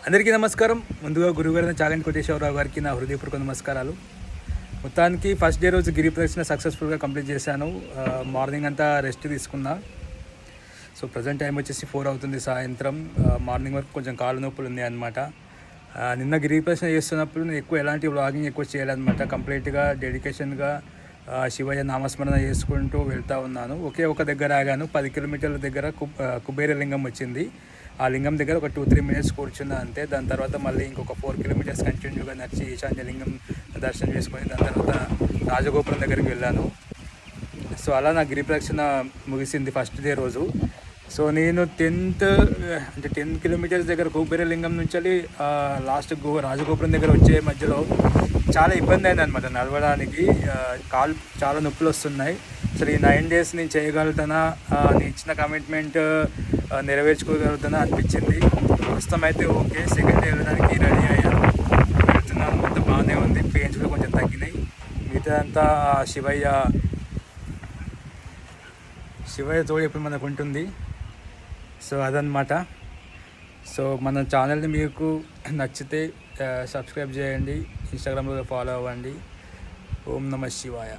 అందరికీ నమస్కారం. ముందుగా గురువుగారైన చాగంటి కోటేశ్వరరావు గారికి నా హృదయపూర్వక నమస్కారాలు. మొత్తానికి ఫస్ట్ డే రోజు గిరి ప్రదక్షిణ సక్సెస్ఫుల్గా కంప్లీట్ చేశాను. మార్నింగ్ అంతా రెస్ట్ తీసుకున్నా. సో ప్రజెంట్ టైం వచ్చేసి 4 అవుతుంది సాయంత్రం. మార్నింగ్ వరకు కొంచెం కాళ్ళు నొప్పులు ఉన్నాయి అనమాట. నిన్న గిరి ప్రదక్షిణ చేస్తున్నప్పుడు నేను ఎలాంటి వ్లాగింగ్ చేయలేదన్నమాట. కంప్లీట్గా డెడికేషన్గా శివయ్య నామస్మరణ చేసుకుంటూ వెళ్తూ ఉన్నాను. ఒకే ఒక దగ్గర ఆగాను. 10 కిలోమీటర్ల దగ్గర కుబేర లింగం వచ్చింది. ఆ లింగం దగ్గర ఒక 2-3 మినిట్స్ కూర్చున్నా అంతే. దాని తర్వాత మళ్ళీ ఇంకొక 4 కిలోమీటర్స్ కంటిన్యూగా నడిచి ఈశాన్య లింగం దర్శనం చేసుకొని దాని తర్వాత రాజగోపురం దగ్గరికి వెళ్ళాను. సో అలా నా గిరి ప్రదక్షిణ ముగిసింది ఫస్ట్ డే రోజు. సో నేను 10 కిలోమీటర్స్ దగ్గర కుబేర లింగం నుంచి లాస్ట్ రాజగోపురం దగ్గర వచ్చే మధ్యలో చాలా ఇబ్బంది అయింది అనమాట నడవడానికి. కాళ్ళు చాలా నొప్పులు వస్తున్నాయి. అసలు ఈ 9 days నేను చేయగలుగుతానా, నేను ఇచ్చిన కమిట్మెంట్ నెరవేర్చుకోగలుగుతానా అనిపించింది. ప్రస్తుతం అయితే ఓకే, సెకండ్ డే వెళ్ళడానికి రెడీ అయ్యాను, వెళ్తున్నాను. మొత్తం బాగానే ఉంది. పెయిన్స్ కూడా కొంచెం తగ్గినాయి. మిగతా అంతా శివయ్య తోడు ఎప్పుడు మనకు ఉంటుంది. సో అదనమాట. సో మన ఛానల్ని మీకు నచ్చితే సబ్స్క్రైబ్ చేయండి, ఇన్స్టాగ్రామ్లో ఫాలో అవ్వండి. ఓం నమః శివాయ.